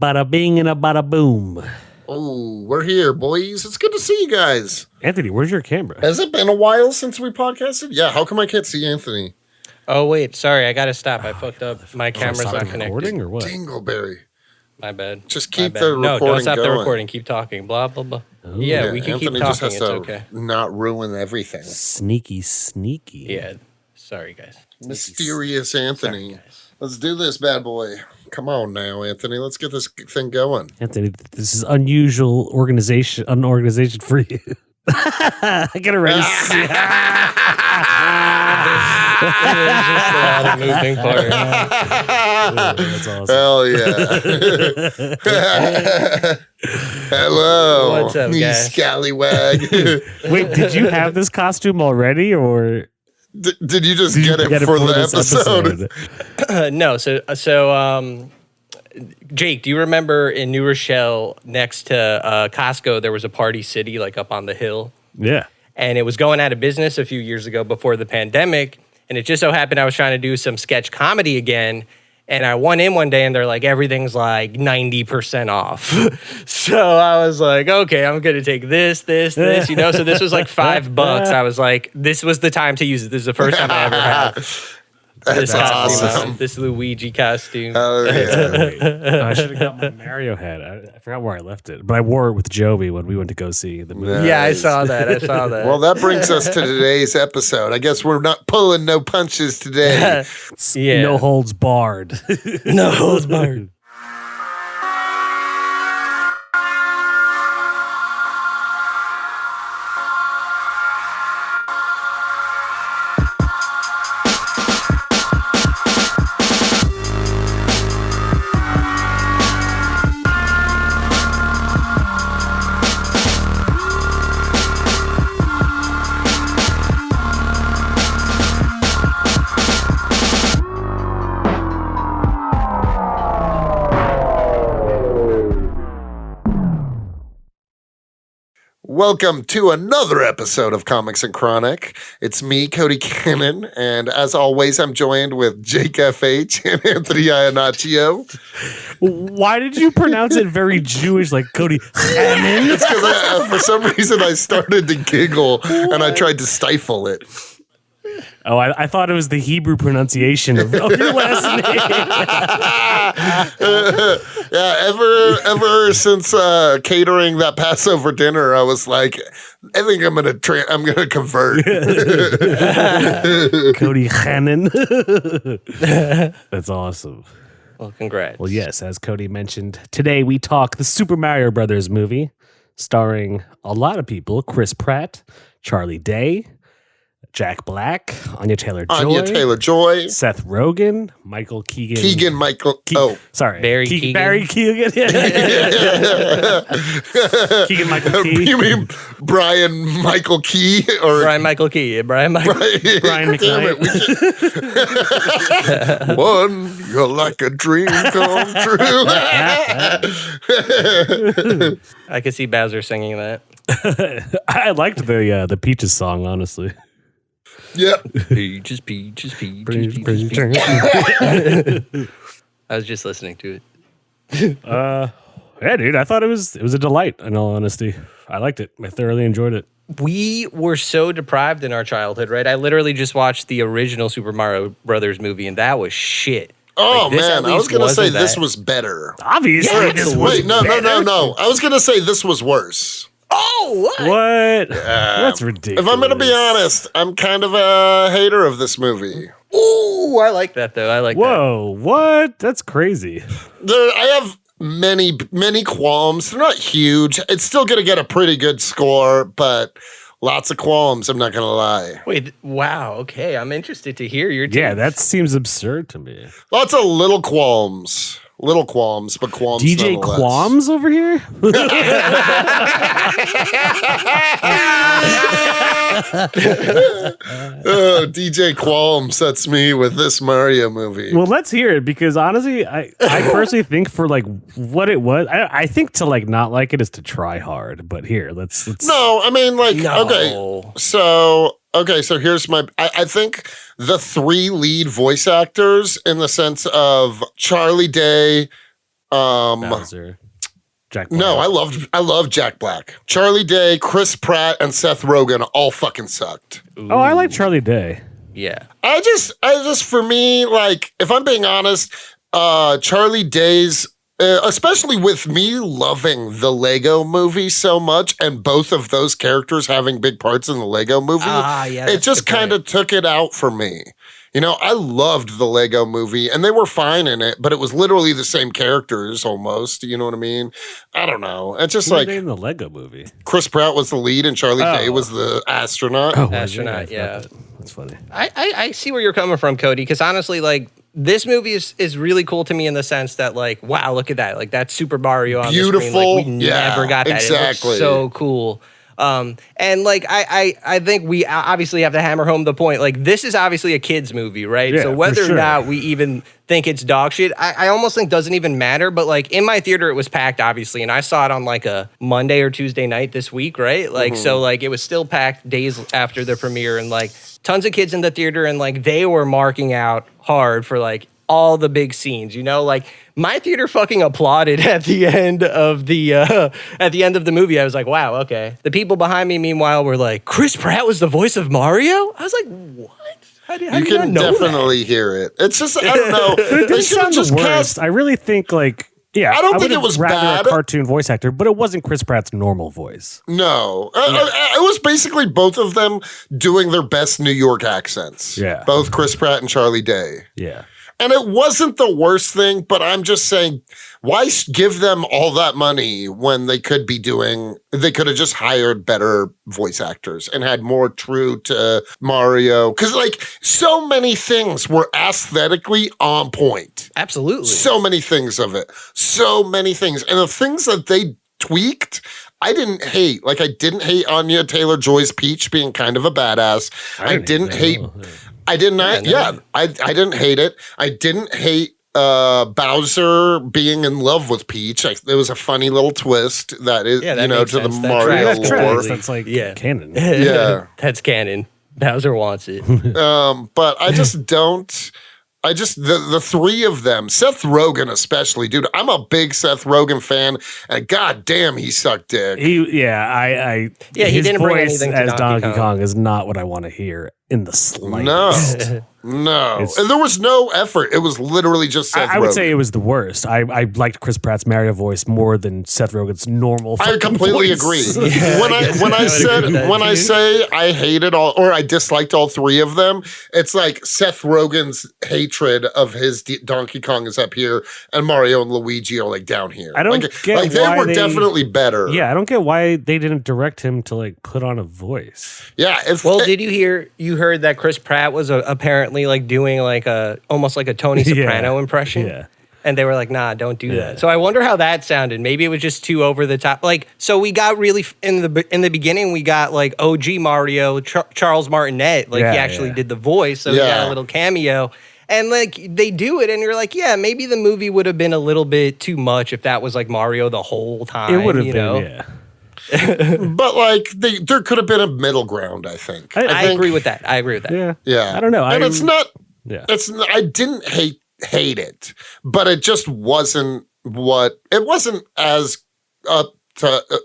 Bada bing and a bada boom. Oh, we're here, boys. It's good to see you guys. Anthony, where's your camera? Has it been a while since we podcasted? Yeah, how come I can't see Anthony? Oh, wait. Sorry, I got to stop. I fucked up. My camera's not connected. Recording or what? Dingleberry. My bad. Just keep bad. the recording No, don't stop going. the recording. Keep talking. Blah, blah, blah. Ooh. Yeah, we can Anthony keep just talking. has It's to okay. not ruin everything. Sneaky. Yeah. Sorry, guys. Mysterious Anthony. Sorry, guys. Let's do this, bad boy. Come on now, Anthony. Let's get this thing going. Anthony, this is unusual organization for you. I get it ready. Just a lot of moving parts. That's awesome. Hell yeah. Hello. What's up, you guys? Scallywag. Wait, did you have this costume already, or Did you just get it for the this episode? No, so Jake, do you remember in New Rochelle next to Costco, there was a Party City like up on the hill? Yeah. And it was going out of business a few years ago before the pandemic. And it just so happened I was trying to do some sketch comedy again. And I went in one day and they're like, everything's like 90% off. So I was like, okay, I'm going to take this, you know? So this was like $5. I was like, this was the time to use it. This is the first time I ever have. That's awesome. This Luigi costume. Oh, yeah. I should have got my Mario hat. I forgot where I left it, but I wore it with Joby when we went to go see the movie. Yeah, I saw that. Well, that brings us to today's episode. I guess we're not pulling no punches today. Yeah. No holds barred. No holds barred. Welcome to another episode of Comics and Chronic. It's me, Cody Cannon, and as always, I'm joined with Jake FH and Anthony Iannaccio. Why did you pronounce it very Jewish, like Cody Cannon? It's because for some reason I started to giggle and I tried to stifle it. Oh, I thought it was the Hebrew pronunciation of your last name. Yeah, ever since catering that Passover dinner, I was like, I think I'm gonna convert. Cody Cannon. That's awesome. Well, congrats. Well, yes, as Cody mentioned, today we talk the Super Mario Brothers movie, starring a lot of people: Chris Pratt, Charlie Day, Jack Black, Anya Taylor-Joy, Seth Rogen, Michael Keegan-Michael. Barry Keegan. Barry Keegan. Keegan-Michael Key. You mean Brian Michael Key or Brian Michael Key? Yeah, Brian McKnight? One, you're like a dream come true. I could see Bowser singing that. I liked the Peaches song, honestly. Yep. Peaches. I was just listening to it. Yeah, dude, I thought it was a delight, in all honesty. I liked it. I thoroughly enjoyed it. We were so deprived in our childhood, right? I literally just watched the original Super Mario Brothers movie, and that was shit. Oh, like, man, I was going to say this was better. Obviously, this was no. better. I was going to say this was worse. Oh, what? What? That's ridiculous. If I'm going to be honest, I'm kind of a hater of this movie. Ooh, I like that, though. I like that. Whoa, what? That's crazy. I have many qualms. They're not huge. It's still going to get a pretty good score, but lots of qualms, I'm not going to lie. Wait, wow. Okay, I'm interested to hear your take. Yeah, that seems absurd to me. Lots of little qualms. Little qualms, but qualms DJ nonetheless. Qualms over here? DJ Qualms, that's me with this Mario movie. Well, let's hear it, because honestly, I personally think for like what it was, I think to like not like it is to try hard. But here, let's No, I mean like No. Okay, so here's I think the three lead voice actors in the sense of Charlie Day, Bowser. Jack Black. No, I love Jack Black. Charlie Day, Chris Pratt, and Seth Rogen all fucking sucked. Oh, I like Charlie Day. Yeah. I just for me, like, if I'm being honest, Charlie Day's especially with me loving the Lego movie so much and both of those characters having big parts in the Lego movie, it just kind of took it out for me. You know, I loved the Lego movie and they were fine in it, but it was literally the same characters almost. You know what I mean? I don't know. It's just like in the Lego movie. Chris Pratt was the lead and Charlie Day was the astronaut. Oh, astronaut, yeah. That's funny. I see where you're coming from, Cody, because honestly, like, this movie is really cool to me in the sense that, like, wow, look at that. Like, that's Super Mario on beautiful. the screen. Like, we never got that. Exactly. It looks so cool. And like, I think we obviously have to hammer home the point. Like, this is obviously a kid's movie, right? Yeah, so whether for or not we even think it's dog shit, I almost think doesn't even matter. But like in my theater, it was packed, obviously. And I saw it on like a Monday or Tuesday night this week, right? Like, so like it was still packed days after the premiere and like tons of kids in the theater. And like, they were marking out hard for like all the big scenes, you know, like my theater fucking applauded at the end of the movie. I was like, wow, okay. The people behind me, meanwhile, were like, Chris Pratt was the voice of Mario? I was like, what? How do you can definitely hear it. It's just, I don't know. It didn't sound the worst. I really think like, yeah, I don't think it was bad. A cartoon voice actor, but it wasn't Chris Pratt's normal voice. No. It was basically both of them doing their best New York accents. Yeah. Both Chris Pratt and Charlie Day. Yeah. And it wasn't the worst thing, but I'm just saying, why give them all that money when they could have just hired better voice actors and had more true to Mario. Because like so many things were aesthetically on point. Absolutely. So many things of it. So many things. And the things that they tweaked, I didn't hate. Like I didn't hate Anya Taylor-Joy's Peach being kind of a badass. I didn't hate I didn't hate it. I didn't hate Bowser being in love with Peach. It was a funny little twist that is, that to the sense. Mario lore. That's like canon. Yeah. That's canon. Bowser wants it. But I just don't. The three of them, Seth Rogen especially, dude, I'm a big Seth Rogen fan, and goddamn, he sucked dick. He His didn't bring voice anything to as Donkey Kong is not what I want to hear in the slightest. No. And there was no effort. It was literally just Seth Rogen. I would say it was the worst. I liked Chris Pratt's Mario voice more than Seth Rogen's normal I completely voice. agree. When I say I hated all or I disliked all three of them, it's like Seth Rogen's hatred of his Donkey Kong is up here and Mario and Luigi are like down here. I don't get they were definitely better. Yeah, I don't get why they didn't direct him to like put on a voice. Yeah. Did you heard that Chris Pratt was apparently like doing like almost like a Tony Soprano impression? Yeah. And they were like, nah, don't do that. So I wonder how that sounded. Maybe it was just too over the top. Like, so we got really, in the beginning, we got like OG Mario, Charles Martinet. Like he actually did the voice. So he got a little cameo. And like they do it and you're like, yeah, maybe the movie would have been a little bit too much if that was like Mario the whole time. It would have been, yeah. But like there could have been a middle ground, I think. I agree with that. Yeah. I don't know. And it's not. Yeah. I didn't hate it, but it just wasn't it wasn't as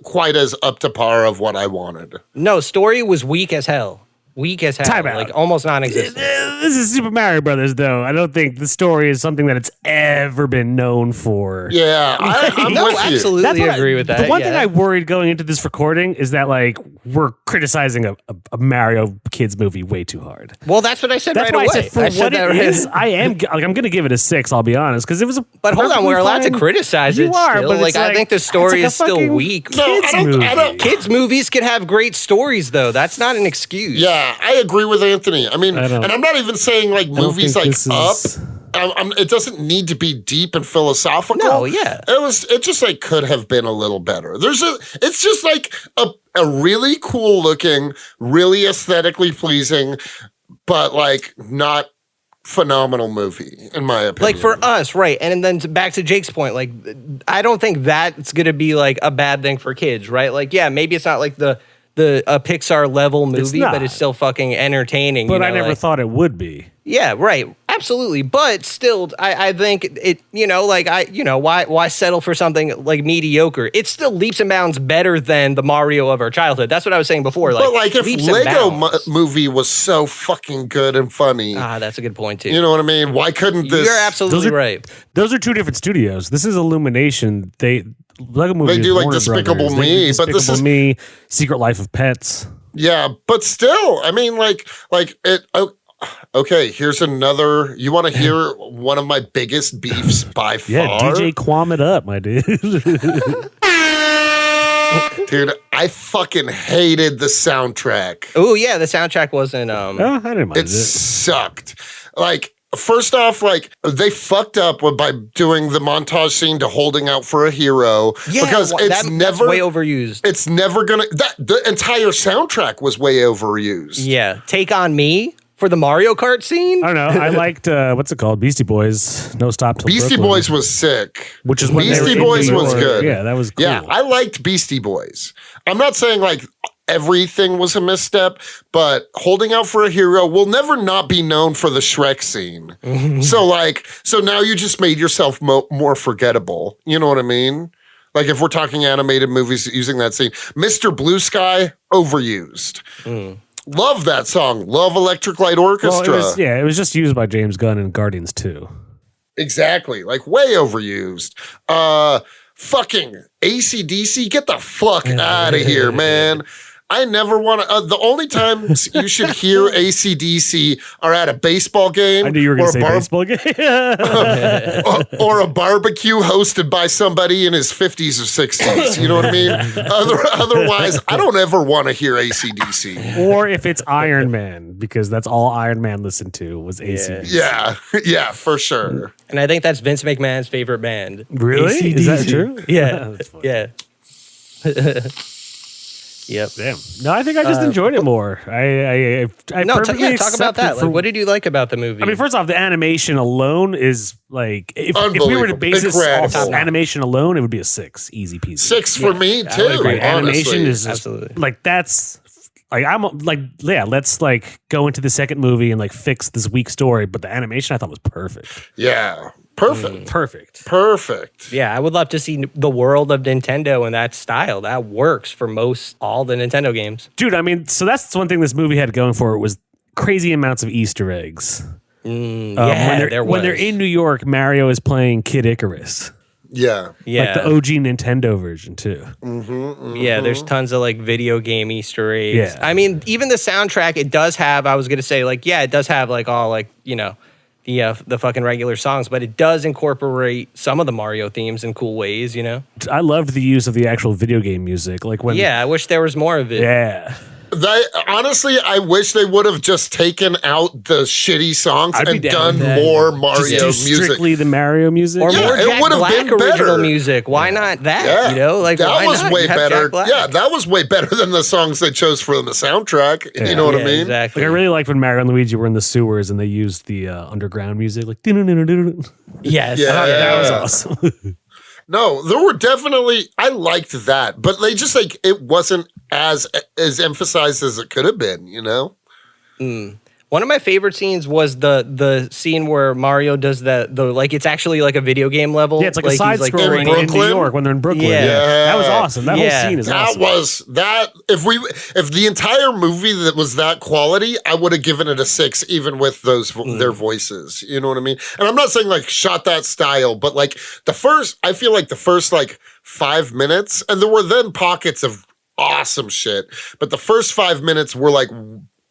quite as up to par of what I wanted. No, story was weak as hell. Time out. Like almost non-existent. This is Super Mario Brothers, though. I don't think the story is something that it's ever been known for. Yeah, I'm no, with you. absolutely agree with that. The one thing I worried going into this recording is that like we're criticizing a Mario kids movie way too hard. Well, that's what I said That's right why away. I said for what it is, I'm going to give it a 6. I'll be honest, because it was a. But hold on, we're allowed to criticize it. You are, still. but like I think the story is still weak. Kids movies can have great stories, though. That's not an excuse. Yeah, I agree with Anthony. I mean, and I'm not even saying like movies like Up. It doesn't need to be deep and philosophical. No, yeah. It just like could have been a little better. It's just like a really cool looking, really aesthetically pleasing, but like not phenomenal movie in my opinion. Like for us, right? And then back to Jake's point, like I don't think that's gonna be like a bad thing for kids, right? Like yeah, maybe it's not like the a Pixar level movie, not. but it's still fucking entertaining. But I never thought it would be. Yeah, right. Absolutely. But still, I think it, why settle for something like mediocre? It's still leaps and bounds better than the Mario of our childhood. That's what I was saying before. But like if leaps and Lego bounds. movie was so fucking good and funny. That's a good point too. You know what I mean? Why couldn't this? You're absolutely right. Those are two different studios. This is Illumination. Lego movie. They do like Despicable Me, but this is Me, Secret Life of Pets. Yeah, but still, I mean, like it. Okay, here's another. You want to hear one of my biggest beefs by far? Yeah, DJ Qualms it up, my dude. Dude, I fucking hated the soundtrack. Oh yeah, the soundtrack wasn't. I didn't mind It sucked. Like, first off, like they fucked up by doing the montage scene to Holding Out for a Hero because that's way overused. It's never gonna. The entire soundtrack was way overused. Yeah, Take on Me. For the Mario Kart scene? I don't know. I liked, what's it called? Beastie Boys. No Stop Till Beastie Brooklyn. Boys was sick. Which is when Beastie Boys was good. Yeah, that was cool. Yeah, I liked Beastie Boys. I'm not saying like everything was a misstep, but Holding Out for a Hero will never not be known for the Shrek scene. So now you just made yourself more forgettable. You know what I mean? Like if we're talking animated movies using that scene. Mr. Blue Sky, overused. Love that song. Love Electric Light Orchestra. Well, it was just used by James Gunn in Guardians 2. Exactly. Like way overused. Fucking AC/DC, get the fuck out of here, man. I never want to. The only times you should hear AC/DC are at a baseball game. I knew you were going to say baseball game. or a barbecue hosted by somebody in his 50s or 60s. You know what I mean? Otherwise, I don't ever want to hear AC/DC. Or if it's Iron Man, because that's all Iron Man listened to was AC/DC. Yeah, for sure. And I think that's Vince McMahon's favorite band. Really? AC/DC. Is that true? Yeah. That's funny. Yeah. Yep. Damn. No, I think I just enjoyed it more. I perfectly talk about that. for- Like, what did you like about the movie? I mean, first off, the animation alone is like if we were to base this off Incredible. animation alone, it would be a 6, easy peasy. 6 for me I too. would agree. Animation honestly. is just Absolutely. like that's like I'm like let's like go into the second movie and like fix this weak story, but the animation I thought was perfect. Yeah. Perfect. Perfect. Yeah, I would love to see the world of Nintendo in that style. That works for all the Nintendo games. Dude, I mean, so that's one thing this movie had going for it was crazy amounts of Easter eggs. When When they're in New York, Mario is playing Kid Icarus. Yeah. Like the OG Nintendo version too. Yeah, there's tons of like video game Easter eggs. Yeah. I mean, even the soundtrack, it does have, I was going to say like, yeah, it does have like all like, the fucking regular songs, but it does incorporate some of the Mario themes in cool ways, I loved the use of the actual video game music. Like when I wish there was more of it. Yeah. Honestly, I wish they would have just taken out the shitty songs I'd be and down done with that. more Just Mario do music. strictly the Mario music. Or Yeah, more it Jack would have Black been original better. music. Why not that? Yeah, Like that why was not? way You have better. Jack Black. Yeah, that was way better than the songs they chose for the soundtrack. Yeah. You know what I mean? Exactly. Like I really liked when Mario and Luigi were in the sewers and they used the underground music, like Yes. Yeah. that was awesome. No, there were definitely. I liked that, but they just like it wasn't as emphasized as it could have been. One of my favorite scenes was the scene where Mario does the like it's actually like a video game level. Yeah, it's like a he's, side scrolling in in New Brooklyn? York when they're in Brooklyn. Yeah. That was awesome. That whole scene is That awesome. was that. If the entire movie that was that quality, I would have given it a 6, even with those their voices. You know what I mean? And I'm not saying like shot that style, but like I feel like the first like 5 minutes, and there were then pockets of awesome shit, but the first 5 minutes were like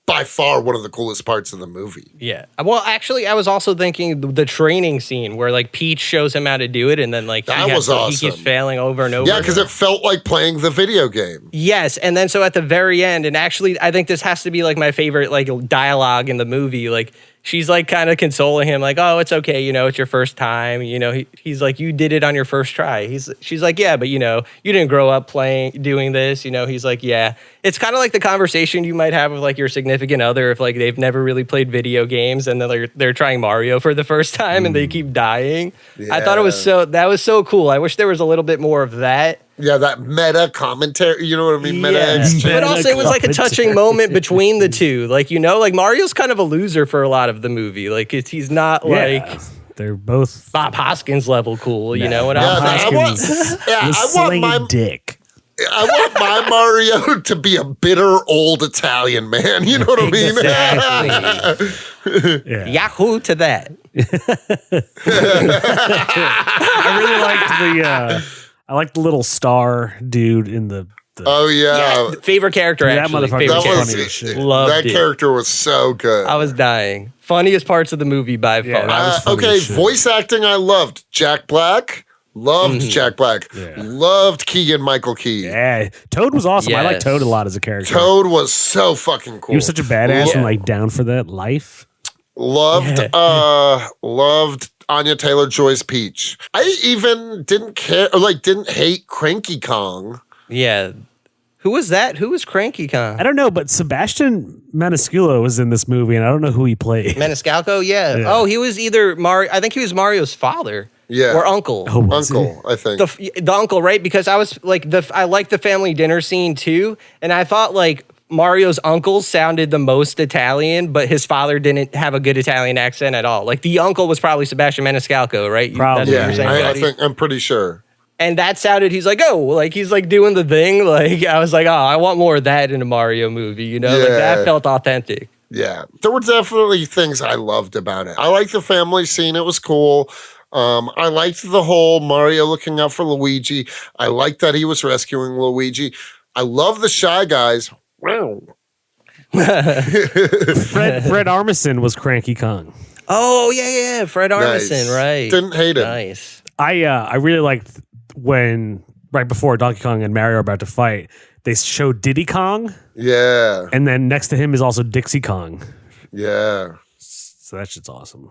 by far one of the coolest parts of the movie. Yeah. Well, actually, I was also thinking the training scene where like Peach shows him how to do it, and then like That was he awesome. keeps failing over and over. Yeah, because it felt like playing the video game. Yes, and then so at the very end, and actually, I think this has to be like my favorite like dialogue in the movie. Like she's like kind of consoling him, like, "Oh, it's okay, it's your first time." He's like, "You did it on your first try." She's like, "Yeah, but you didn't grow up doing this." He's like, "Yeah." It's kind of like the conversation you might have with like your significant other if like they've never really played video games and then they're trying Mario for the first time and they keep dying. I thought that was so cool. I wish there was a little bit more of that. Yeah, that meta commentary, you know what I mean? Meta exchange. But also, it was like a touching moment between the two. Like, like Mario's kind of a loser for a lot of the movie. Like, he's not like they're both Bob Hoskins level cool. You know what I I'm want, saying? I want my dick. I want my Mario to be a bitter old Italian man. You know what I mean? Exactly. Yahoo to that. I really liked I liked the little star dude in the oh yeah. Favorite character, Dude, actually. that Favorite motherfucker was character. funny as shit. Loved that it. character was so good. I was dying. Funniest parts of the movie by far. that was funny okay, as shit. voice acting I loved. Jack Black. Loved Jack Black. Yeah. Loved Keegan-Michael Key. Yeah, Toad was awesome. I like Yes. Toad a lot as a character. Toad was so fucking cool. He was such a badass Yeah. and like down for that life. Loved loved Anya Taylor-Joy's Peach. I even didn't care or like didn't hate Cranky Kong. Yeah. Who was that? Who was Cranky Kong? I don't know, but Sebastian Maniscalco was in this movie, and I don't know who he played. Maniscalco? Yeah. Oh, he was either Mario. I think he was Mario's father. Yeah. Or uncle. Oh, was he? Uncle, I think. The uncle, right? Because I was like I liked the family dinner scene too, and I thought like Mario's uncle sounded the most Italian, but his father didn't have a good Italian accent at all. Like the uncle was probably Sebastian Maniscalco, right? Probably. That's what yeah, you're saying, I Cody? think I'm pretty sure. And that sounded, he's like, oh, like he's like doing the thing. Like I was like, oh, I want more of that in a Mario movie, you know? Like Yeah. that felt authentic. Yeah, there were definitely things I loved about it. I liked the family scene; it was cool. I liked the whole Mario looking out for Luigi. I liked that he was rescuing Luigi. I love the Shy Guys. Wow. Fred Armisen was Cranky Kong. Oh, yeah. Fred Nice. Armisen, right. Didn't hate him. Nice. I really liked when right before Donkey Kong and Mario are about to fight, they showed Diddy Kong, Yeah, and then next to him is also Dixie Kong. yeah. So that shit's awesome.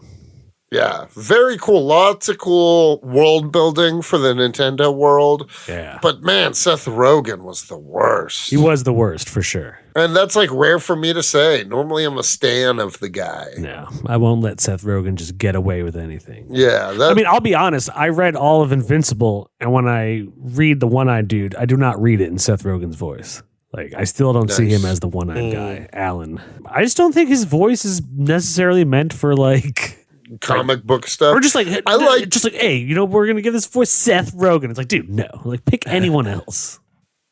Yeah, very cool. Lots of cool world building for the Nintendo world. Yeah. But man, Seth Rogen was the worst. He was the worst for sure. And that's like rare for me to say. Normally I'm a stan of the guy. No, I won't let Seth Rogen just get away with anything. Yeah. I mean, I'll be honest. I read all of Invincible, and when I read the One-Eyed Dude, I do not read it in Seth Rogen's voice. Like, I still don't see him as the one-eyed guy, Alan. I just don't think his voice is necessarily meant for like comic book stuff. or just like I hey, we're gonna give this voice Seth Rogen. It's like, dude, no, like pick anyone else.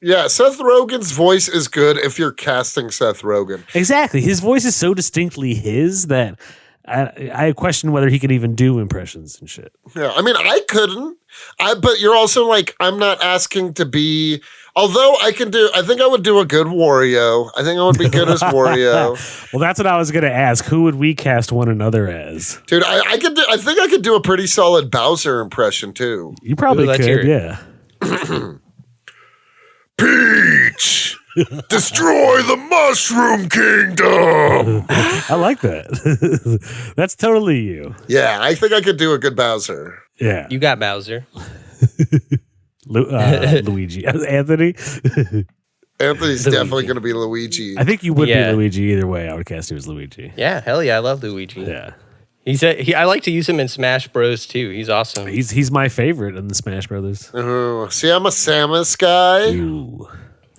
Yeah, Seth Rogen's voice is good if you're casting Seth Rogen. Exactly, his voice is so distinctly his that I question whether he could even do impressions and shit. Yeah, I mean, I couldn't. But you're also like, I'm not asking to be. Although I think I would do a good Wario. I think I would be good as Wario. Well, that's what I was gonna ask. Who would we cast one another as? Dude, I think I could do a pretty solid Bowser impression too. You probably let's could, hear it. yeah. Peach, destroy the Mushroom Kingdom. I like that. That's totally you. Yeah, I think I could do a good Bowser. Yeah. You got Bowser. Luigi. Anthony? Anthony's definitely going to be Luigi. I think you would Yeah. be Luigi either way. I would cast you as Luigi. Yeah, hell yeah, I love Luigi. Yeah. I like to use him in Smash Bros too. He's awesome. He's my favorite in the Smash Brothers. Ooh, see, I'm a Samus guy. Ooh.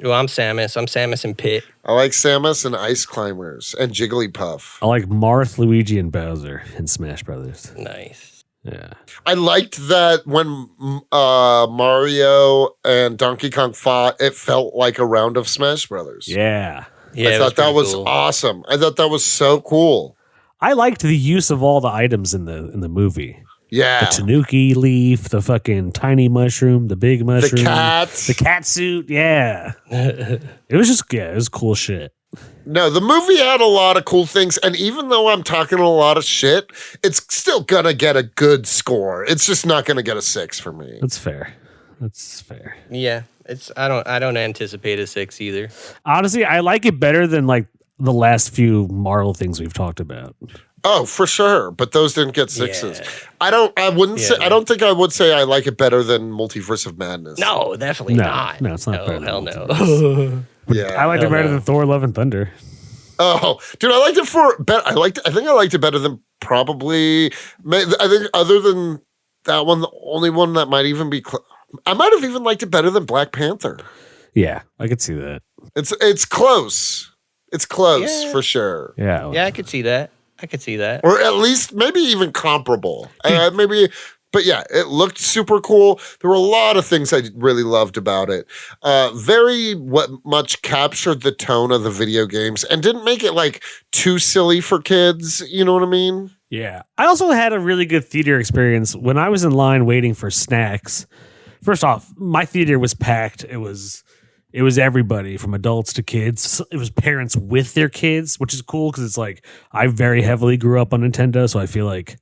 Oh, I'm Samus. I'm Samus and Pit. I like Samus and Ice Climbers and Jigglypuff. I like Marth, Luigi, and Bowser in Smash Brothers. Nice. Yeah. I liked that when Mario and Donkey Kong fought, it felt like a round of Smash Brothers. Yeah. Yeah, I it thought that pretty was cool. awesome. I thought that was so cool. I liked the use of all the items in the movie. Yeah. The Tanuki leaf, the fucking tiny mushroom, the big mushroom. The cat suit, yeah. It was cool shit. No, the movie had a lot of cool things, and even though I'm talking a lot of shit, it's still gonna get a good score. It's just not gonna get a 6 for me. That's fair. That's fair. Yeah, I don't anticipate a 6 either. Honestly, I like it better than like the last few Marvel things we've talked about. Oh, for sure, but those didn't get 6s. Yeah. I don't think I would say I like it better than Multiverse of Madness. No, definitely No, not. no, it's not better than Hell Multiverse. no. Yeah. I liked it Hell better no. than Thor: Love and Thunder. Oh, dude, I liked it I think I liked it better than probably. I think other than that one, the only one that might even be I might have even liked it better than Black Panther. Yeah, I could see that. It's close. It's close for sure. Yeah. Yeah, I could see that. Or at least maybe even comparable. But yeah, it looked super cool. There were a lot of things I really loved about it. Very much captured the tone of the video games and didn't make it like too silly for kids. You know what I mean? Yeah. I also had a really good theater experience when I was in line waiting for snacks. First off, my theater was packed. It was everybody from adults to kids. It was parents with their kids, which is cool because it's like I very heavily grew up on Nintendo, so I feel like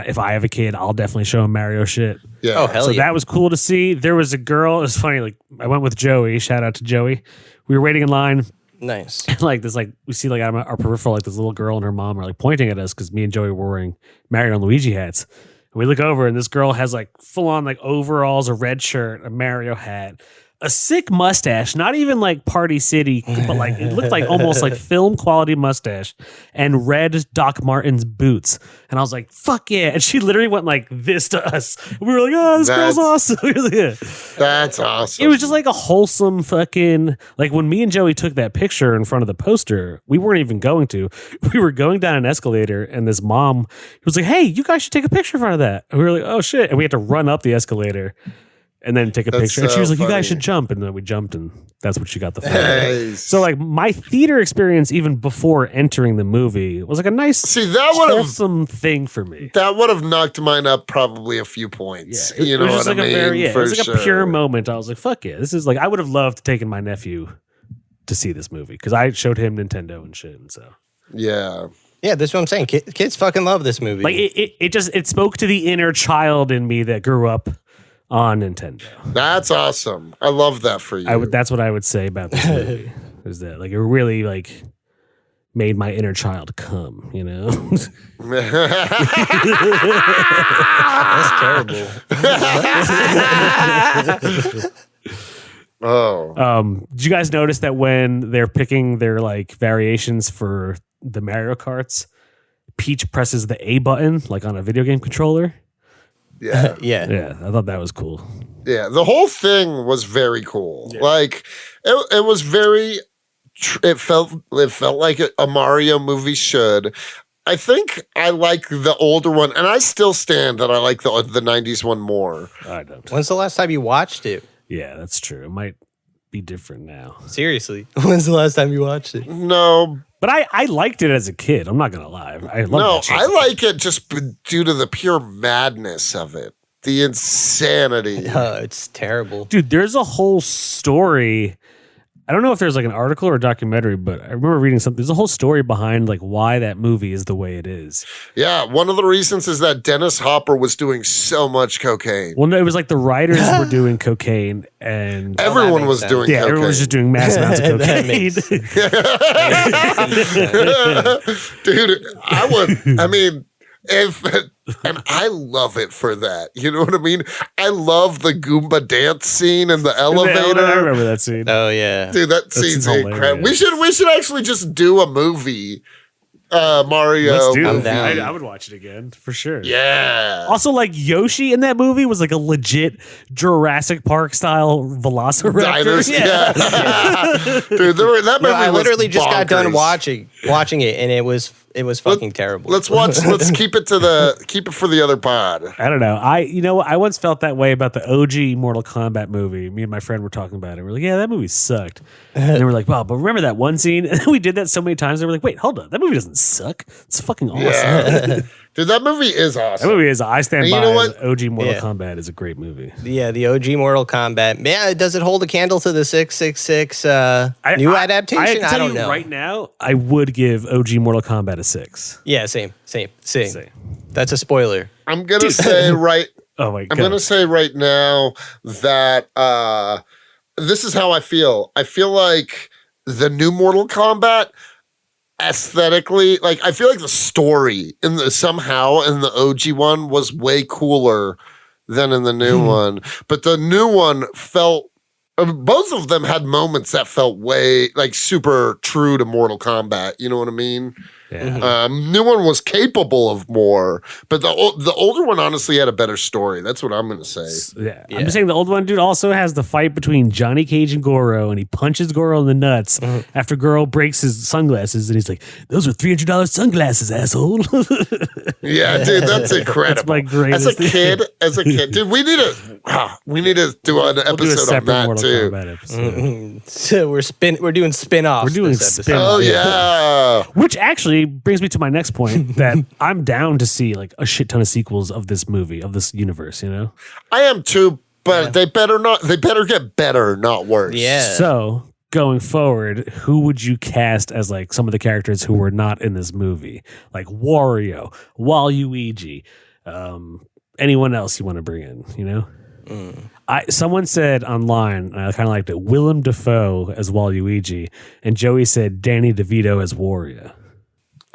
if I have a kid, I'll definitely show him Mario shit. Yeah. Oh, hell so yeah. that was cool to see. There was a girl. It was funny. Like I went with Joey. Shout out to Joey. We were waiting in line. Nice. And like this, like we see like on our peripheral, like this little girl and her mom are like pointing at us because me and Joey were wearing Mario and Luigi hats. And we look over and this girl has like full on like overalls, a red shirt, a Mario hat, a sick mustache, not even like Party City, but like it looked like almost like film quality mustache and red Doc Martens boots. And I was like, fuck yeah. And she literally went like this to us. We were like, oh, this girl's awesome. That's awesome. It was just like a wholesome fucking, like when me and Joey took that picture in front of the poster, we weren't even going to. We were going down an escalator and this mom was like, hey, you guys should take a picture in front of that. And we were like, oh shit. And we had to run up the escalator and then take a picture. And she was like, you guys should jump. And then we jumped and that's what she got the photo. Nice. So like my theater experience, even before entering the movie, was like a nice wholesome thing for me. That would have knocked mine up probably a few points. Yeah, you know what I mean? It was like a pure moment. I was like, fuck yeah. This is like, I would have loved taking my nephew to see this movie because I showed him Nintendo and shit. And so. Yeah. Yeah, that's what I'm saying. Kids fucking love this movie. Like it spoke to the inner child in me that grew up on Nintendo. That's awesome. I love that for you. That's what I would say about this movie. Is that like it really like made my inner child come, you know? That's terrible. Did you guys notice that when they're picking their like variations for the Mario Karts, Peach presses the A button like on a video game controller? Yeah. Yeah. I thought that was cool. Yeah, the whole thing was very cool. Yeah. Like it was very it felt like a Mario movie should. I think I like the older one, and I still stand that I like the 90s one more. I don't. When's the last time you watched it? Yeah, that's true. It might be different now. Seriously. When's the last time you watched it? No. But I liked it as a kid. I'm not going to lie. I like it just due to the pure madness of it. The insanity. It's terrible. Dude, there's a whole story. I don't know if there's like an article or a documentary, but I remember reading something. There's a whole story behind like why that movie is the way it is. Yeah, one of the reasons is that Dennis Hopper was doing so much cocaine. Well, no, it was like the writers were doing cocaine and everyone was doing cocaine. Yeah, everyone was just doing mass amounts of cocaine. Dude, and I love it for that. You know what I mean? I love the Goomba dance scene in the elevator. I remember that scene. Oh yeah, dude, that scene's incredible. We should actually just do a movie. Mario. Let's do it. I would watch it again for sure. Yeah. Also, like Yoshi in that movie was like a legit Jurassic Park style Velociraptor. Diners, yeah. Dude, that movie. I literally was just got done bonkers. watching it, and it was fucking terrible. Let's keep it for the other pod. I don't know. I once felt that way about the OG Mortal Kombat movie. Me and my friend were talking about it. We're like, yeah, that movie sucked. And then we're like, wow, but remember that one scene? And we did that so many times. And we're like, wait, hold on. That movie doesn't suck. It's fucking awesome. Yeah. Dude, that movie is awesome. That movie is. I stand and by. You know what? OG Mortal Kombat is a great movie. Yeah, the OG Mortal Kombat. Yeah, does it hold a candle to the 666 new adaptation? I don't know. Right now, I would give OG Mortal Kombat a 6. Yeah, same. That's a spoiler. I'm gonna say right. Oh my God. I'm gonna say right now that this is how I feel. I feel like the new Mortal Kombat aesthetically, like I feel like the story somehow in the OG one was way cooler than in the new one. But the new one felt both of them had moments that felt way like super true to Mortal Kombat. You know what I mean? Yeah. New one was capable of more, but the older one honestly had a better story. That's what I'm going to say. Yeah. I'm just saying the old one, dude, also has the fight between Johnny Cage and Goro, and he punches Goro in the nuts after Goro breaks his sunglasses, and he's like, "Those were $300 sunglasses, asshole." Yeah, dude, that's incredible. That's my greatest as a kid, dude, we need to do an episode on that Mortal too. Kombat episode. So we're doing spin-offs. We're doing this episode. spin-offs. Oh yeah. Which actually brings me to my next point that I'm down to see like a shit ton of sequels of this movie, of this universe, you know? I am too, but they better get better, not worse. Yeah. So going forward, who would you cast as like some of the characters who were not in this movie? Like Wario, Waluigi, anyone else you want to bring in, you know? Someone said online, and I kind of liked it, Willem Dafoe as Waluigi, and Joey said Danny DeVito as Wario.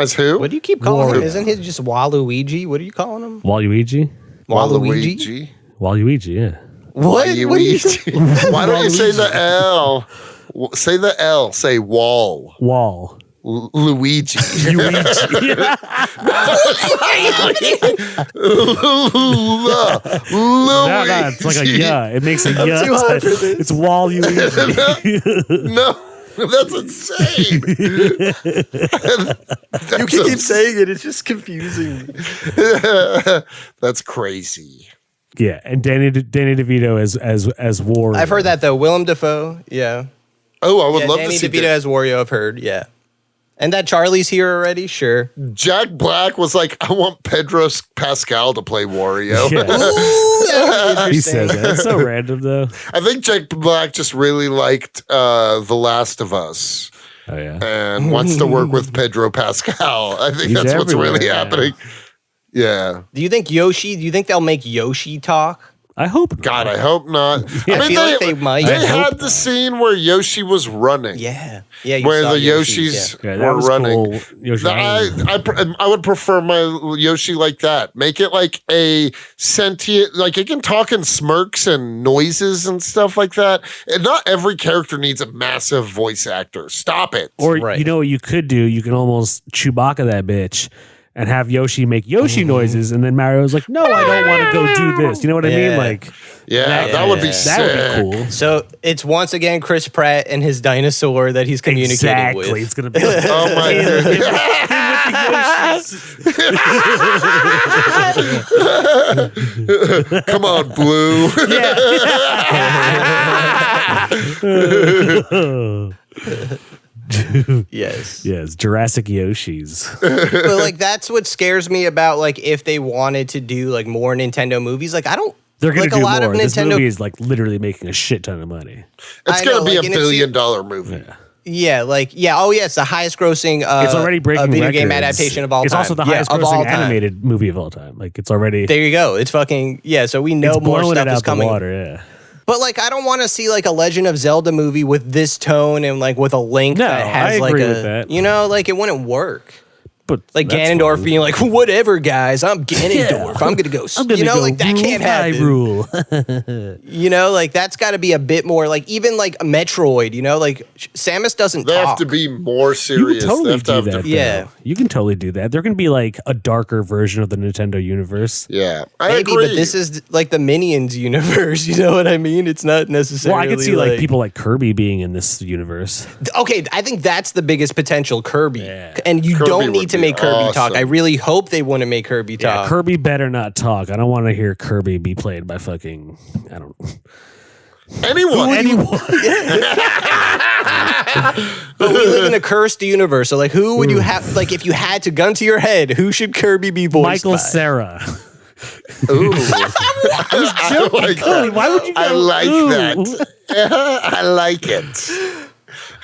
As who? What do you keep calling Wario. him? Isn't he just Waluigi? What are you calling him? Waluigi? Waluigi? Waluigi, yeah. What? What are you Waluigi. Why don't you say the L? Say the L. Say wall. Wall. Luigi. No, it's like a yeah. It makes a yeah. too high for this. It's Waluigi. No, that's insane. You keep saying it. It's just confusing. That's crazy. Yeah, and Danny DeVito as Wario. I've heard that though. Willem Dafoe. Yeah. Oh, I would love Danny to see DeVito that. as Wario. I've heard. Yeah. And that Charlie's here already. Sure. Jack Black was like, I want Pedro Pascal to play Wario. Yeah. Ooh, He says that. It's so random though. I think Jack Black just really liked The Last of Us Oh yeah. and wants to work with Pedro Pascal. I think He's that's what's really everywhere, happening. Yeah. Do you think they'll make Yoshi talk? I hope. God, I hope not. Yeah. I feel like they might. They I hope had the scene where Yoshi was running. Yeah. Yeah. You Where saw the Yoshi's, Yoshis Yeah, that were was running. cool. Yoshi I would prefer my Yoshi like that. Make it like a sentient, like it can talk in smirks and noises and stuff like that. And not every character needs a massive voice actor. Stop it. Or Right. you know what you could do? You can almost Chewbacca that bitch and have Yoshi make Yoshi noises, and then Mario's like, "No, I don't want to go do this." You know what I mean? Yeah. Like Yeah, that would be sick. that would be cool. So it's once again Chris Pratt and his dinosaur that he's communicating Exactly. with. It's gonna be. Like, Oh my god. Come on, Blue. Yes. Yes, Jurassic Yoshis. But like that's what scares me about like if they wanted to do like more Nintendo movies. Like I don't They're gonna like do a lot more. of This Nintendo. movie is like literally making a shit ton of money. It's I going know, to be like, a and $1 it's- billion movie. Oh yeah, it's the highest grossing It's already breaking video game records. adaptation of all time. It's also the Yeah, highest of all grossing time. animated movie of all time. Like it's already There you go. It's fucking so we know it's more blowing stuff it is out coming. the water. Yeah. But like I don't want to see like a Legend of Zelda movie with this tone and like with a Link No, that has I like agree a with that. you know like it wouldn't work. But Like that's Ganondorf fine. being like, whatever, guys, I'm Ganondorf. I'm gonna go. I'm gonna you know, go like that can't rule happen. You know, like that's got to be a bit more like even like Metroid. You know, like Samus doesn't They talk. have to be more You serious. can totally They have to do have that. different- Yeah. though. You can totally do that. There can be like a darker version of the Nintendo universe. Yeah, I Maybe, agree. but this is like the Minions universe. You know what I mean? It's not necessarily. Well, I could see like people like Kirby being in this universe. Okay, I think that's the biggest potential, Kirby. Yeah. And you Kirby don't would need to be make Kirby talk. awesome. I really hope they wouldn't make Kirby Yeah, talk. Kirby better not talk. I don't want to hear Kirby be played by fucking anyone. But we live in a cursed universe. So like, who would you have? Like, if you had to gun to your head, who should Kirby be voiced Michael by? Cera. Ooh. I like Cody, that. why would you go, I like ooh? that. I like it.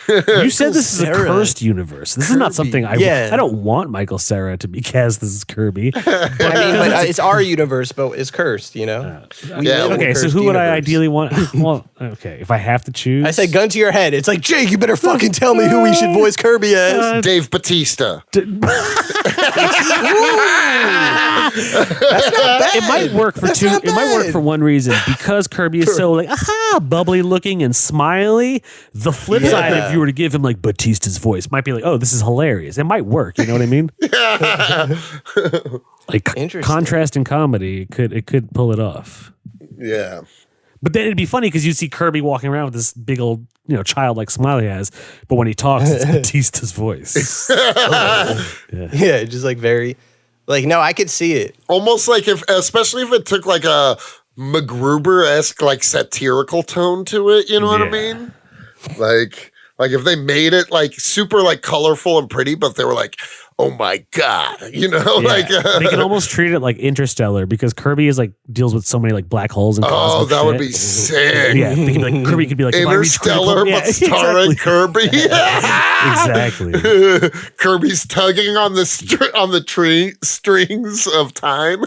You said this is a Cera. cursed universe. This is not something I don't want Michael Cera to be cast as Kirby. I mean, but it's our universe, but it's cursed. You know. We Yeah, live in a Okay, so cursed who would I universe. ideally want? Well, okay, if I have to choose, I said gun to your head. It's like Jake. You better fucking tell me who we should voice Kirby as. Dave Bautista. it might work for That's two. not It might work bad. for one reason because Kirby is so like, aha, bubbly looking and smiley. The flip side, if you were to give him like Batista's voice, might be like, oh, this is hilarious. It might work. You know what I mean? Like contrast in comedy, it could pull it off. Yeah. But then it'd be funny because you see Kirby walking around with this big old, childlike smile he has. But when he talks, it's Batista's voice. Yeah, just like very, like, no, I could see it. Almost like especially if it took like a MacGruber-esque like satirical tone to it. You know what I mean? Like if they made it like super like colorful and pretty, but they were like, oh my God, like they can almost treat it like Interstellar because Kirby is like deals with so many like black holes and cosmic that shit. would be sick. Yeah, they could be like Kirby could be like Interstellar, but starring Kirby. Exactly. Kirby's tugging on the tree strings of time.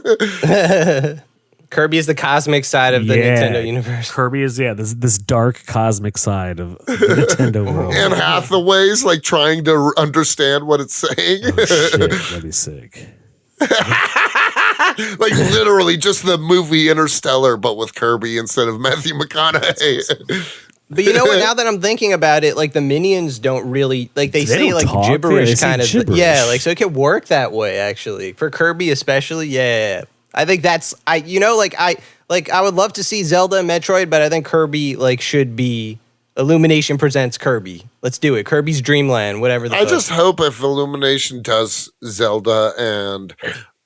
Kirby is the cosmic side of the Nintendo universe. Kirby is this dark cosmic side of the Nintendo world. And Hathaway's like trying to understand what it's saying. Oh, shit, that'd be sick. Like literally just the movie Interstellar, but with Kirby instead of Matthew McConaughey. But you know what? Now that I'm thinking about it, like the minions don't really like they say like talk. gibberish They kind of. gibberish. Yeah, like so it could work that way actually for Kirby especially. Yeah, I think that's I would love to see Zelda and Metroid, but I think Kirby like should be Illumination presents Kirby. Let's do it. Kirby's Dreamland, whatever. I just hope if Illumination does Zelda and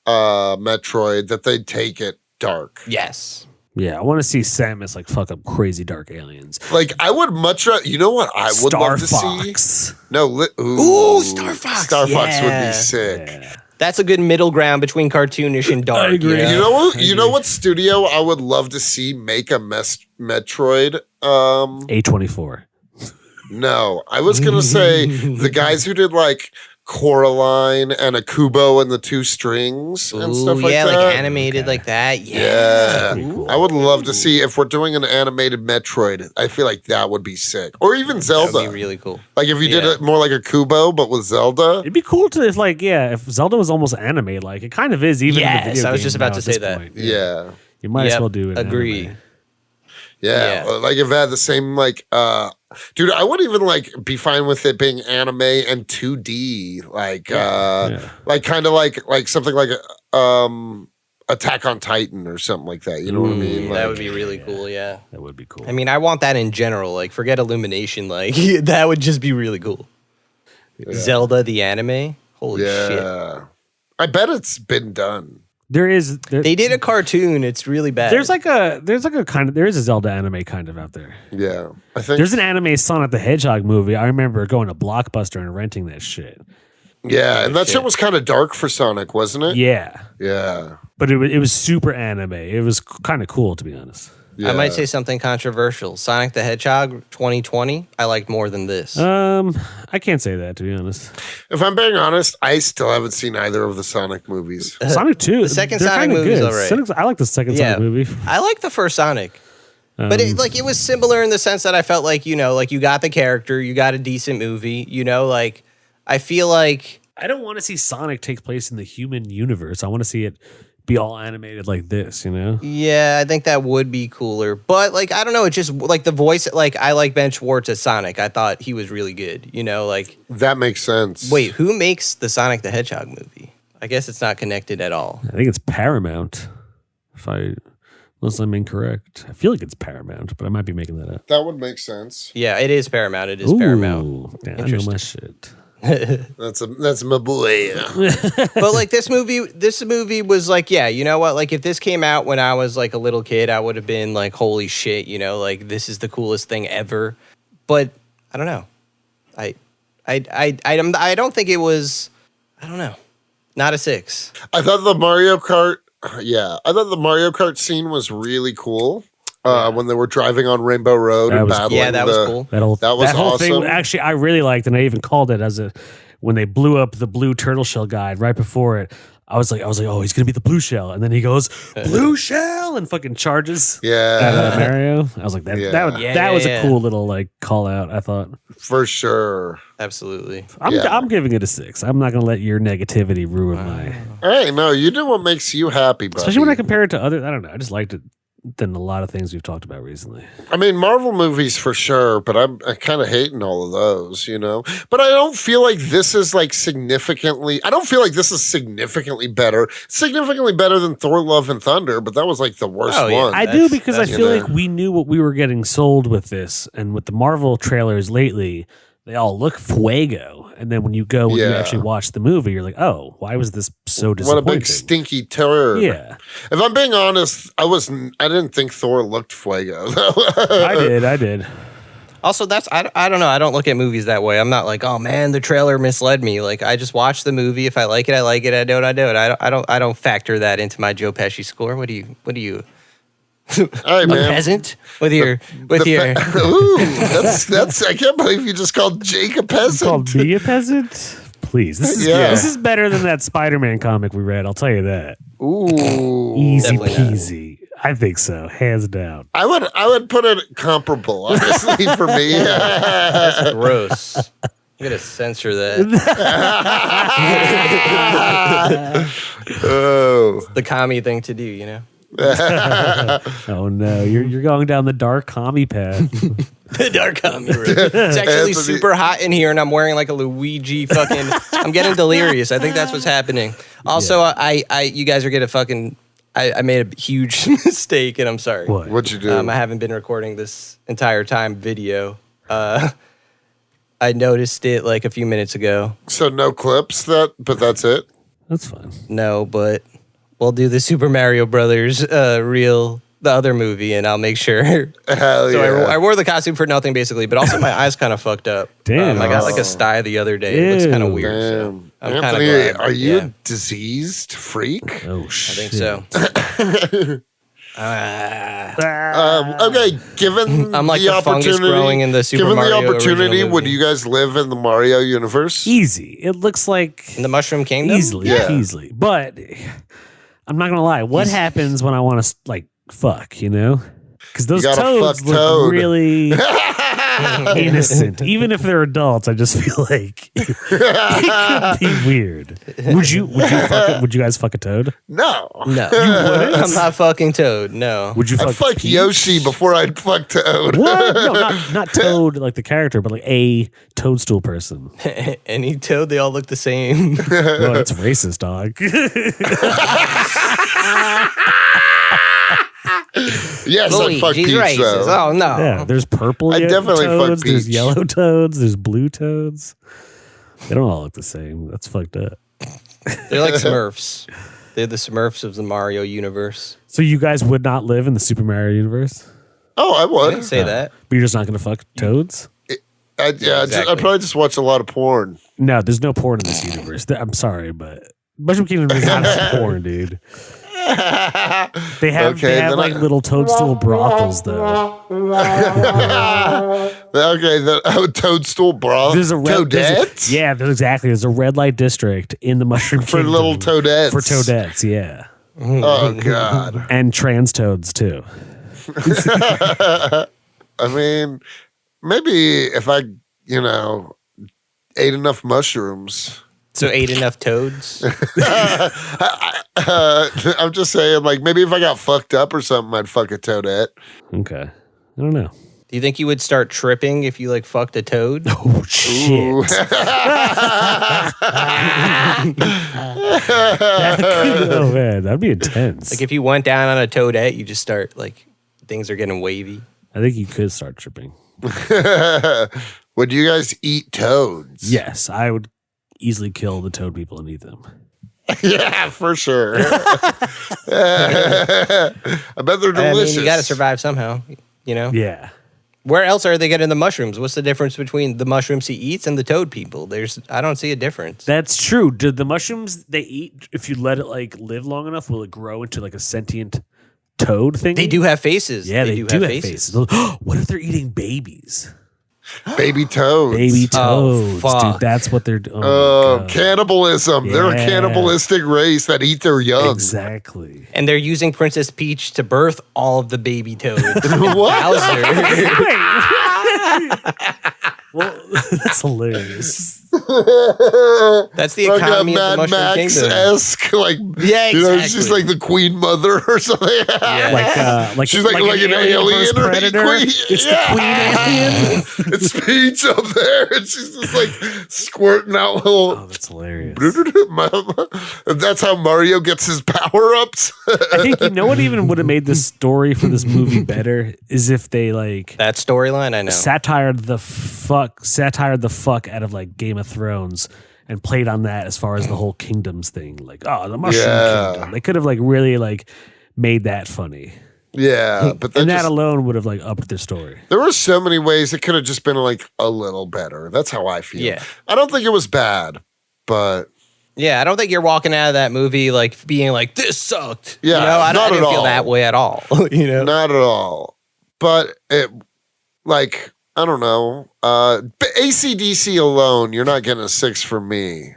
Metroid that they take it dark. Yes. Yeah, I want to see Samus like fuck up crazy dark aliens. Like I would much rather. You know what I would love to Fox. see? No, Ooh, Star Fox. Star Fox would be sick. Yeah. That's a good middle ground between cartoonish and dark. I agree. Yeah. You know what studio I would love to see make a Metroid? A24. No, I was gonna say the guys who did like Coraline and Akubo and the Two Strings and stuff like that. Like animated like that. Yeah. Cool. I would love to see if we're doing an animated Metroid. I feel like that would be sick. Or even Zelda. That would be really cool. Like if you did it more like a Kubo, but with Zelda. It'd be cool to if Zelda was almost anime like. It kind of is even in the video I was just game about now to at say this that. point. Yeah. You might as well do it. Agree. Anime. Yeah. Like if it had the same like dude, I would even like be fine with it being anime and 2D. Like like kind of like something like Attack on Titan or something like that. You know what I mean? Like, That would be really cool, yeah. That would be cool. I mean, I want that in general. Like, forget Illumination. Like, that would just be really cool. Zelda, the anime? Holy shit. I bet it's been done. They did a cartoon. It's really bad. There is a Zelda anime kind of out there. Yeah. I think There's an anime Sonic the Hedgehog movie. I remember going to Blockbuster and renting that shit. Yeah, and that shit was kind of dark for Sonic, wasn't it? Yeah. Yeah. But it was super anime. It was kind of cool, to be honest. Yeah. I might say something controversial. Sonic the Hedgehog 2020, I liked more than this. I can't say that, to be honest. If I'm being honest, I still haven't seen either of the Sonic movies. Sonic 2. The second they're Sonic kinda movie is good. alright. I like the second Sonic movie. I like the first Sonic. But it was similar in the sense that I felt like, you got the character, you got a decent movie, like I feel like I don't want to see Sonic take place in the human universe. I want to see it be all animated like this, Yeah, I think that would be cooler. But like I don't know, it's just like the voice, like I like Ben Schwartz as Sonic. I thought he was really good, like That makes sense. wait, who makes the Sonic the Hedgehog movie? I guess it's not connected at all. I think it's Paramount. Unless I'm incorrect. I feel like it's Paramount, but I might be making that up. That would make sense. Yeah, it is Paramount. It is Paramount. Yeah, I know my shit. That's my boy. But like this movie was like, yeah, you know what? Like if this came out when I was like a little kid, I would have been like, holy shit, like this is the coolest thing ever. But I don't know. I don't think it was. I don't know. Not a 6. I thought the Mario Kart. Yeah, I thought the Mario Kart scene was really cool. When they were driving on Rainbow Road and battling. Yeah, that was cool. That whole awesome. thing, actually, I really liked, and I even called it when they blew up the blue turtle shell guide right before it. I was like, oh, he's gonna be the blue shell, and then he goes blue shell and fucking charges. Yeah, at Mario. I was like, that was a cool little like call out. I thought for sure. Absolutely. I'm giving it a 6. I'm not gonna let your negativity ruin my. Hey, no, you do what makes you happy, buddy. Especially when I compare it to other. I don't know. I just liked it. than a lot of things we've talked about recently. I mean, Marvel movies for sure, but I'm kind of hating all of those, you know? But I don't feel like this is like significantly better. Significantly better than Thor Love and Thunder, but that was like the worst one. I do because I feel like we knew what we were getting sold with this, and with the Marvel trailers lately, they all look fuego. And then when you go and you actually watch the movie, you're like, oh, why was this so disappointing? What a big stinky turd. Yeah. If I'm being honest, I didn't think Thor looked fuego, though. I did. Also, I don't know. I don't look at movies that way. I'm not like, oh man, the trailer misled me. Like, I just watch the movie. If I like it, I like it. I don't. I don't factor that into my Joe Pesci score. What do you? All right, man. A peasant with your. Ooh, that's. I can't believe you just called Jake a peasant. Called me a peasant? Please, this is better than that Spider-Man comic we read. I'll tell you that. Ooh, easy peasy. I think so, hands down. I would put it comparable, honestly, for me. That's gross. I'm gonna censor that. Oh, the commie thing to do, you know. Oh no, you're going down the dark commie path. The dark commie room. It's actually super hot in here, and I'm wearing like a Luigi fucking. I'm getting delirious. I think that's what's happening. Also, you guys are gonna fucking. I made a huge mistake, and I'm sorry. What'd you do? I haven't been recording this entire time video. I noticed it like a few minutes ago. So no clips, but that's it? That's fine. No, but we'll do the Super Mario Brothers the other movie, and I'll make sure. Hell so yeah. I wore the costume for nothing, basically, but also my eyes kind of fucked up. Damn. I got like a sty the other day. It looks kind of weird. So I'm kind of Anthony, glad. are you a diseased freak? Oh, I shit. think so. Okay, given I'm like the the fungus opportunity, growing in the Super given Mario the opportunity, original would movie. you guys live in the Mario universe? Easy. It looks like In the Mushroom Kingdom? easily, Yeah. easily. But I'm not gonna lie. What happens when I want to like fuck? You know, because those You gotta toads fuck look Toad. really innocent. Even if they're adults, I just feel like it could be weird. Would you guys fuck a toad? No. No. I'm not fucking Toad. No. Would you I'd fuck Peach? Yoshi before I'd fuck Toad. What? No, not Toad like the character, but like a toadstool person. Any Toad, they all look the same. Well, that's racist, dog. Yes, I'd fuck Peach, racist. though. Oh, no. Yeah, there's purple I'd definitely fuck toads, there's Peach. yellow toads, there's blue toads. They don't all look the same. That's fucked up. They're like Smurfs. They're the Smurfs of the Mario universe. So you guys would not live in the Super Mario universe? Oh, I I would. didn't say that. But you're just not going to fuck toads? Exactly. I'd probably just watch a lot of porn. No, there's no porn in this universe. I'm sorry, but Mushroom Kingdom is not porn, dude. They have like little toadstool brothels, though. Okay, the toadstool broth. There's a Toadettes? There's a red light district in the Mushroom For Kingdom. little toadettes. For toadettes, yeah. Oh, God. And trans toads, too. I mean, maybe if I, ate enough mushrooms. So ate enough toads? I'm just saying, like, maybe if I got fucked up or something, I'd fuck a toadette. Okay. I don't know. Do you think you would start tripping if you like fucked a toad? Oh, shit. Ooh. Oh, man. That'd be intense. Like if you went down on a toadette, you just start like things are getting wavy. I think you could start tripping. Would you guys eat toads? Yes, I would easily kill the toad people and eat them. Yeah, for sure. I bet they're delicious. I mean, you got to survive somehow, you know? Yeah. Where else are they getting the mushrooms? What's the difference between the mushrooms he eats and the toad people? I don't see a difference. That's true. Do the mushrooms they eat, if you let it like live long enough, will it grow into like a sentient toad thing? They do have faces. Yeah, they do have faces. What if they're eating babies? Baby toads. Baby toads, fuck. dude. That's what they're doing. Oh, cannibalism. Yeah. They're a cannibalistic race that eat their young. Exactly. And they're using Princess Peach to birth all of the baby toads. What? Bowser. Well, That's hilarious. That's the like economy a of the Mad Mushroom Kingdom. Max-esque, like Yeah, you know, exactly. she's like the queen mother or something. Like she's like an alien versus or predator. Queen. It's the queen alien. It's Peach up there, and she's just like squirting out little. Oh, that's hilarious. That's how Mario gets his power-ups. I think you know what even would have made this story for this movie better is if they like That storyline, I know. satired the fuck out of like Game of Thrones and played on that as far as the whole kingdoms thing. Like, oh, the Mushroom Kingdom. They could have like really like made that funny. Yeah, but And that alone would have like upped their story. there were so many ways it could have just been like a little better. That's how I feel. Yeah. I don't think it was bad, but Yeah, I don't think you're walking out of that movie like being like, this sucked. Yeah, You know, I not didn't at feel all. that way at all. You know? not at all. But it, like, I don't know. But AC/DC alone, you're not getting a 6 from me.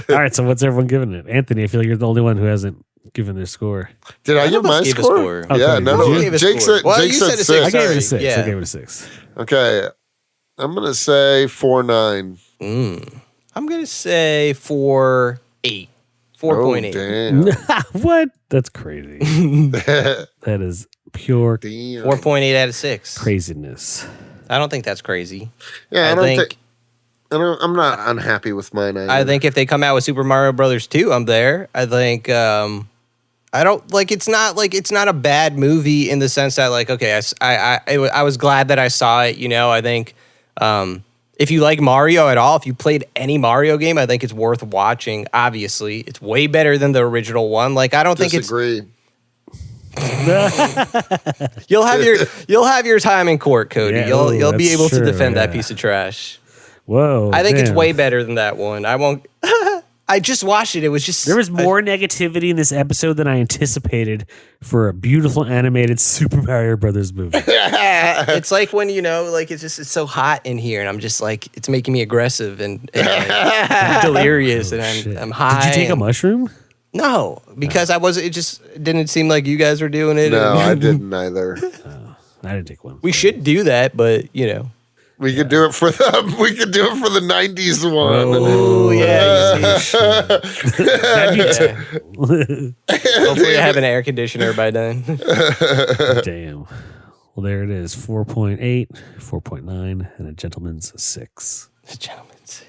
All right, so what's everyone giving it? Anthony, I feel like you're the only one who hasn't given their score. Did I None give of us my gave a score? score. Yeah, Okay, none did of you? Gave a Jake score. said, Well, Jake you said said a 6. six. I gave it a Sorry, 6. yeah. I gave it a 6. Okay. I'm going to say 4.9. I'm going to say 4.8. 4.8. Damn. What? That's crazy. That is pure Damn. 4.8 out of 6. craziness. I don't think that's crazy. Yeah, I I don't think- think. I'm not unhappy with mine either. I think if they come out with Super Mario Brothers 2, I'm there. I think I don't like it's not a bad movie in the sense that like okay, I was glad that I saw it, you know. I think if you like Mario at all, if you played any Mario game, I think it's worth watching. Obviously, it's way better than the original one. Like I don't think it's disagree. you'll have your time in court, Cody. Yeah, You'll be that's able true, to defend that yeah. piece of trash. Whoa. I think it's damn. way better than that one. I won't. I just watched it. It was just There was more negativity in this episode than I anticipated for a beautiful animated Super Mario Brothers movie. It's like when you know, like it's so hot in here, and I'm just like it's making me aggressive and like, delirious, and I'm high. Did you take a and- mushroom? No, because I wasn't. It just didn't seem like you guys were doing it. No, and- I didn't either. I didn't take one. We should do that, but you know. We could do it for the 90s one. Oh yeah. That'd Hopefully, I have an air conditioner by then. be damn. Well, there it is. 4.8, 4.9, and a gentleman's 6. Gentlemen, 6.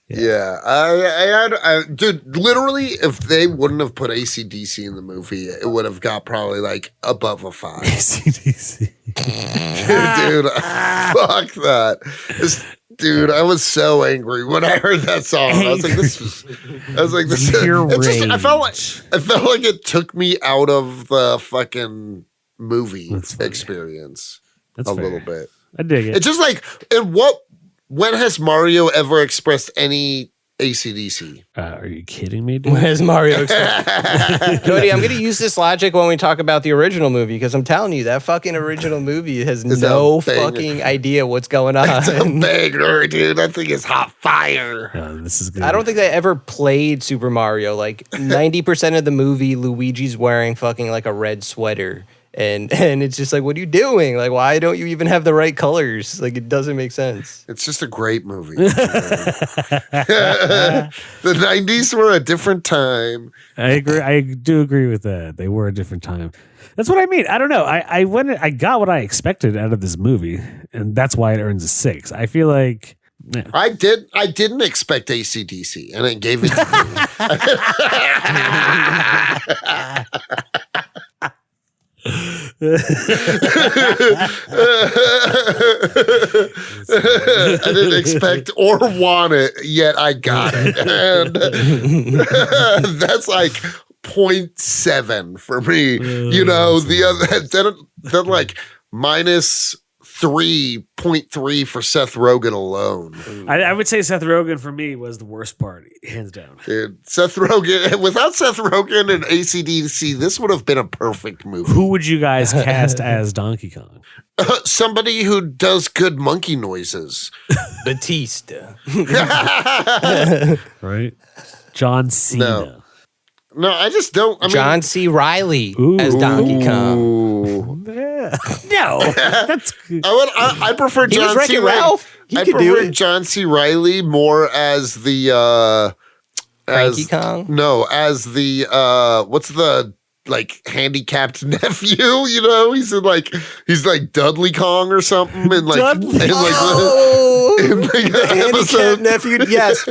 Yeah, I dude, literally, if they wouldn't have put AC/DC in the movie, it would have got probably like above a 5. CDC. Dude, fuck that. Dude, I was so angry when I heard that song. I was like, this. Pure It just, I felt rage. like it took me out of the fucking movie That's funny. experience That's a fair. little bit. I dig it. It's just like, when has Mario ever expressed any AC/DC? Are you kidding me, dude? Where's Mario? Cody, I'm going to use this logic when we talk about the original movie because I'm telling you that fucking original movie has It's no a banger. fucking idea what's going on. It's a banger, dude. That thing is hot fire. This is good. I don't think they ever played Super Mario. Like 90% of the movie, Luigi's wearing fucking like a red sweater. And it's just like, what are you doing? Like, why don't you even have the right colors? Like, it doesn't make sense. It's just a great movie. The 90s were a different time. I agree. I do agree with that. They were a different time. That's what I mean. I don't know. I got what I expected out of this movie, and that's why it earns a 6. I feel like I didn't expect AC/DC, and it gave it to me. I didn't expect or want it, yet I got it. And that's like 0.7 for me. You know, the other then like minus 3.3 for Seth Rogen alone. I would say Seth Rogen for me was the worst part, hands down. Dude, Seth Rogen, without Seth Rogen and AC/DC, this would have been a perfect movie. Who would you guys cast as Donkey Kong? Somebody who does good monkey noises. Batista. Right? John Cena. No, I just don't. I mean, John C. Reilly as Donkey Kong. Ooh. No, that's I prefer He was John C. Wreck-It Ralph. He I could do prefer it. John C. Reilly more as the Cranky Kong? No, as the what's the like handicapped nephew? You know, he's like Dudley Kong or something, and like Dudley. in like The an episode. handicapped nephew. Yes,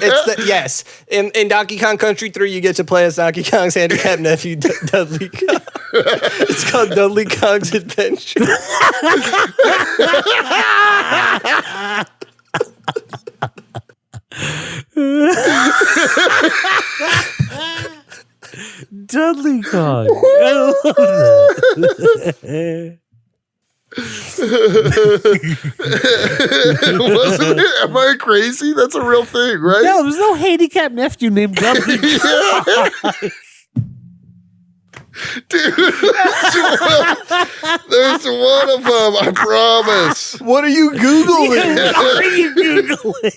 yes. In Donkey Kong Country 3, you get to play as Donkey Kong's handicapped nephew, Dudley Kong. It's called Dudley Kong's Adventure. Dudley Kong. I love that. Wasn't it? Am I crazy? That's a real thing, right? No, there's no handicapped nephew named Dudley Kong. Dude, there's one of them, I promise. What are you Googling? What are you Googling?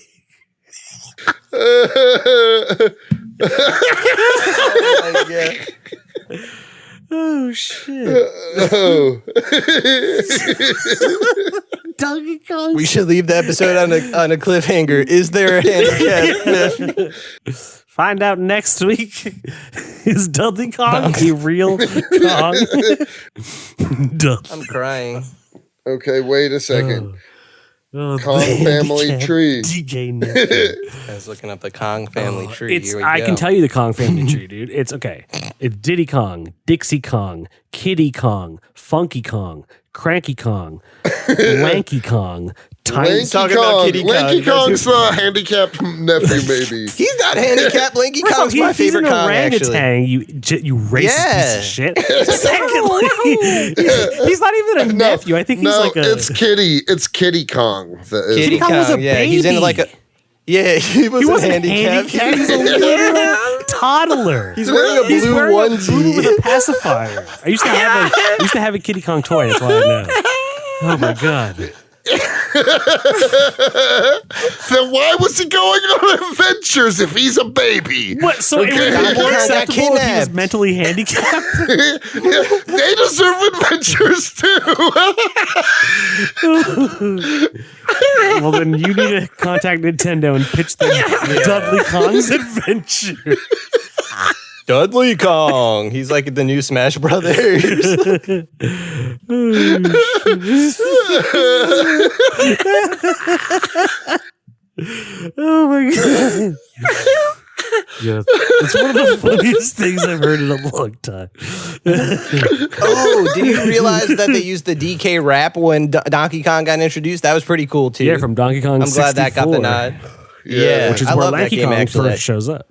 Oh my God. Oh, shit. Oh. Donkey Kong. We should leave the episode on a cliffhanger. Is there a handicapped nephew? Find out next week. Is Dudley Kong a real Kong? I'm crying. Okay, wait a second. Oh, Kong the family handicapped tree. DJ nephew. I was looking up the Kong family tree. Here we I go. can tell you the Kong family tree, dude. It's okay. It's Diddy Kong, Dixie Kong, Kitty Kong, Funky Kong, Cranky Kong, Lanky Kong, Tiny. Lanky talking about Kong. Kitty Kong. Lanky Kong's the handicapped nephew, maybe. He's not handicapped. Lanky First Kong's off, my favorite he's an Kong, actually. orangutan, you racist piece of shit. Secondly, he's not even a nephew. I think he's no, like a... it's Kitty. It's Kitty Kong. Kitty Kong was a yeah, he's in baby. like a... Yeah, he wasn't handicapped. He's a little toddler. He's wearing a blue wearing a onesie. blue with a pacifier. I used to have a Kitty Kong toy. That's why I know. Oh my god. Then why was he going on adventures if he's a baby? What? So it would Donkey be more Kong got acceptable if he was kidnapped. mentally handicapped? They deserve adventures too. Well, then you need to contact Nintendo and pitch them Dudley Kong's Adventure. Dudley Kong. He's like the new Smash Brothers. Oh my god. Yeah, it's one of the funniest things I've heard in a long time. Oh, did you realize that they used the DK rap when Donkey Kong got introduced? That was pretty cool too. Yeah, from Donkey Kong I'm glad that got the 64, nod. Yeah, which is I where love that Lanky game Kong actually. first shows up.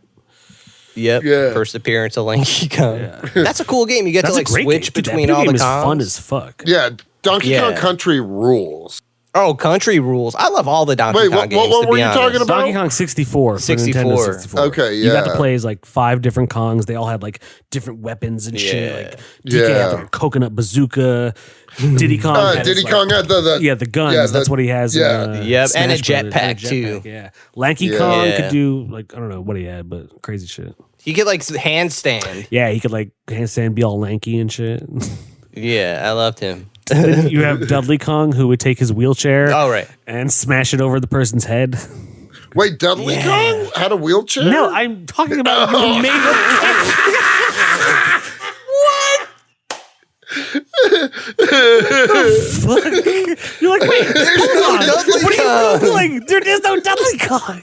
Yep. Yeah. First appearance of Lanky Kong. That's a cool game. You get That's to a like great switch game. Dude, between that all game the is Kongs. fun as fuck. Yeah, Donkey Yeah. Kong Country rules. Oh, Country rules. I love all the Donkey Wait, Kong what games. to were be you honest. talking about? Donkey Kong 64 for 64. Nintendo 64. Okay, You got to yeah. play as like 5 different Kongs. They all had like different weapons and shit. Yeah. Like DK had Yeah. like a coconut bazooka. Diddy Kong had Diddy his, Kong had the yeah, the guns. yeah, That's what he has. yeah. In, Yep, and a Smash Brothers. jetpack, too. Yeah, Lanky Yeah. Kong Yeah. could do like I don't know what he had, but crazy shit. You get like handstand. Yeah, he could like handstand, be all lanky and shit. Yeah, I loved him. Then you have Dudley Kong who would take his wheelchair All right. and smash it over the person's head. Wait, Dudley Yeah. Kong had a wheelchair? No, I'm talking about your main. Fuck. You're like, wait, there's no Dudley what Kong. are you Googling? There is no Dudley Kong.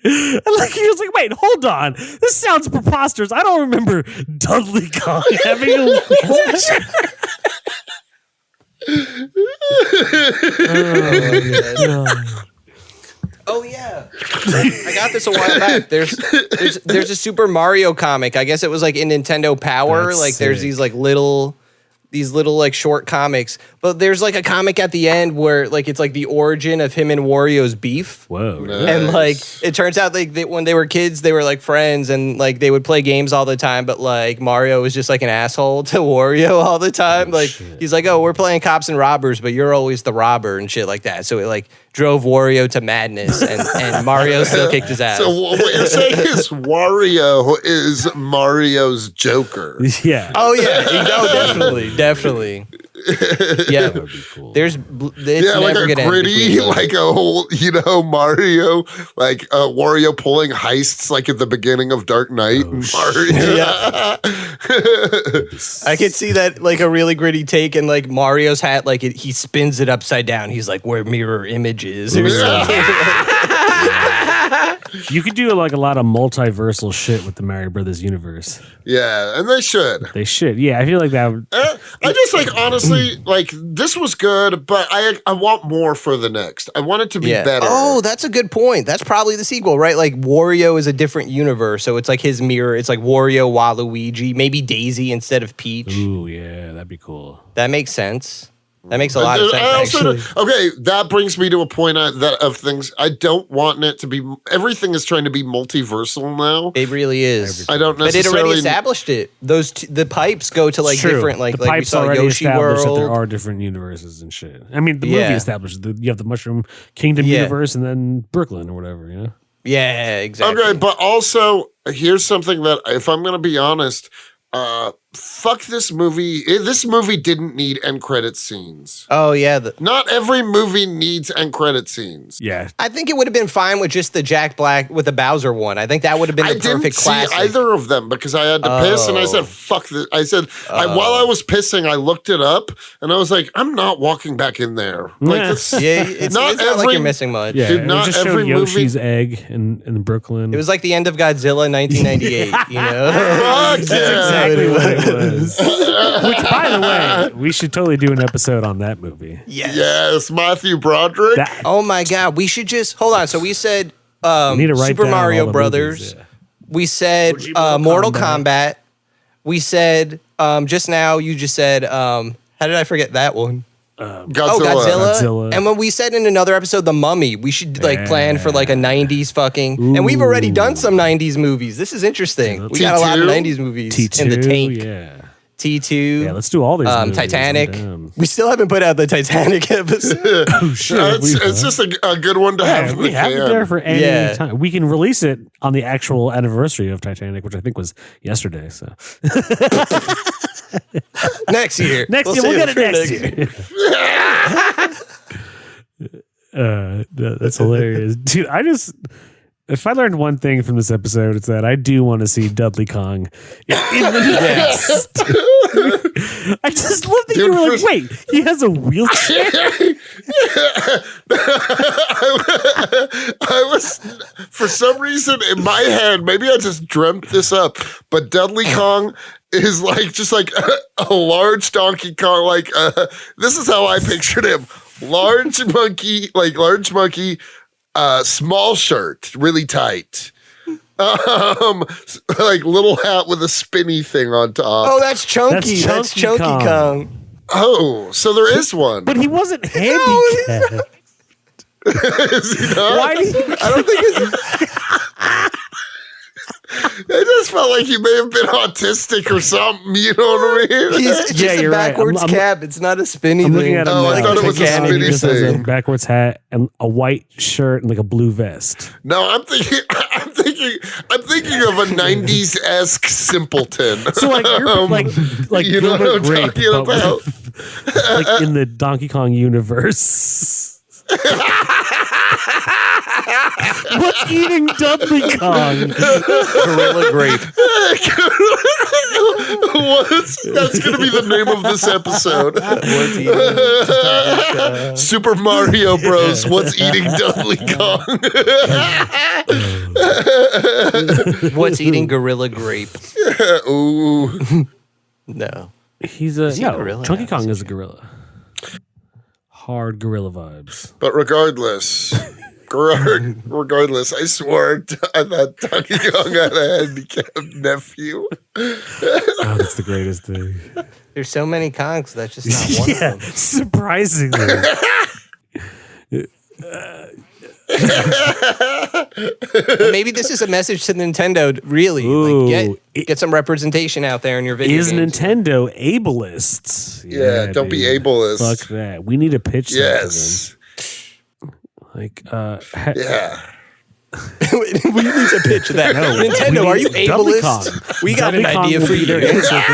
And like he was like, wait, hold on. This sounds preposterous. I don't remember Dudley Kong having a wheelchair. Oh yeah, I got this a while back. There's a Super Mario comic. I guess it was like in Nintendo Power. That's like there's sick. these like little these little like short comics. But there's like a comic at the end where like it's like the origin of him and Wario's beef. Whoa. Nice. And like it turns out like when they were kids, they were like friends and like they would play games all the time. But like Mario was just like an asshole to Wario all the time. Like he's like, oh, we're playing cops and robbers, but you're always the robber and shit like that. So it like drove Wario to madness, and Mario still kicked his ass. So what you're saying is Wario is Mario's Joker. Yeah. Oh yeah, definitely. Yeah, That would be cool. it's Like never a gonna end gritty, between them. like a whole, Mario, like Wario pulling heists like at the beginning of Dark Knight. Mario. Yeah. I could see that like a really gritty take, and like Mario's hat, like he spins it upside down. He's like, where mirror images or something. You could do like a lot of multiversal shit with the Mario Brothers universe. Yeah, and they should. They should. Yeah, I feel like that would. I just like honestly, like this was good, but I want more for the next. I want it to be better. Oh, that's a good point. That's probably the sequel, right? Like Wario is a different universe, so it's like his mirror. It's like Wario, Waluigi, maybe Daisy instead of Peach. Ooh, yeah, that'd be cool. That makes sense. That makes a lot of sense, actually. Okay, that brings me to a point of things. I don't want it to be. Everything is trying to be multiversal now. It really is. I don't But it necessarily. already established it. The pipes go to like True. different, like the we pipes saw already Yoshi established that there World. are different universes and shit. I mean, the movie Yeah. established you have the Mushroom Kingdom Yeah. universe and then Brooklyn or whatever. You know. Yeah, exactly. Okay, but also here's something that, if I'm going to be honest, fuck this movie. This movie didn't need end credit scenes. Oh yeah, Not every movie needs end credit scenes. Yeah. I think it would have been fine with just the Jack Black with the Bowser one. I think that would have been I the didn't perfect see classic. either of them because I had to piss, and I said, "Fuck this." I said, while I was pissing, I looked it up, and I was like, "I'm not walking back in there." Like, Yeah. that's, Yeah, it's not like you're missing much. Yeah. Dude, it not just showed every Yoshi's movie- egg in Brooklyn. It was like the end of Godzilla in 1998. You know, Fuck That's yeah. exactly what it was. Which, by the way, we should totally do an episode on that movie. Yes, Matthew Broderick. That, Oh my God, we should just hold on. So we said need to write Super down all Mario the Brothers. movies, yeah. We said Mortal Kombat. We said just now. You just said how did I forget that one? Godzilla. And when we said in another episode, The Mummy, we should like plan for like a 90s fucking. And we've already done some 90s movies. This is interesting. We got a lot of T2? 90s movies T2, in the tank. yeah. T2. Yeah, let's do all these movies. Titanic. Damn. We still haven't put out the Titanic episode. Oh, shit. It's just a good one to have. Yeah, in we the have it can. there for any Yeah. time. We can release it on the actual anniversary of Titanic, which I think was yesterday. So Next year. we'll save get it for next year. That's hilarious, dude. If I learned one thing from this episode, it's that I do want to see Dudley Kong in the next. I just love that you were like, wait, he has a wheelchair? I was, for some reason in my head, maybe I just dreamt this up, but Dudley Kong is like just like a large Donkey Kong. Like this is how I pictured him: large monkey, small shirt, really tight. Like little hat with a spinny thing on top. Oh, that's Chunky. That's Chunky Chunky Kong. Oh, so there is one. But he wasn't handicapped. Is he not? Why did he I don't think it's. It just felt like he may have been autistic or something. You know what I mean? It's just a you're right. backwards I'm- cap. It's not a spinny I'm thing. looking at him Oh, I now. thought it was a Mechanic. spinny He just has a thing. backwards hat and a white shirt and like a blue vest. No, I'm thinking of a '90s esque simpleton. So like you're like you know what I'm Grape, talking but about? with, like in the Donkey Kong universe. What's eating Dudley Kong? Gorilla Grape. That's going to be the name of this episode. Super Mario Bros. What's eating Dudley Kong? What's eating Gorilla Grape? Ooh. No. He's a he a gorilla? Chunky No, Kong he's is a gorilla. Hard gorilla vibes. But regardless, Regardless, I swore I thought Donkey Kong had a handicapped nephew. Oh, that's the greatest thing. There's so many Kongs. That's just not one of them. Surprisingly. Maybe this is a message to Nintendo. Really, get some representation out there in your video Is games. Nintendo ableists? Yeah, don't be ableist. Fuck that. We need to pitch Yes. Like, Yeah. We need to pitch that. No, Nintendo, are you Dudley Kong. ableist? We got Dudley an Kong idea will for be their you. answer for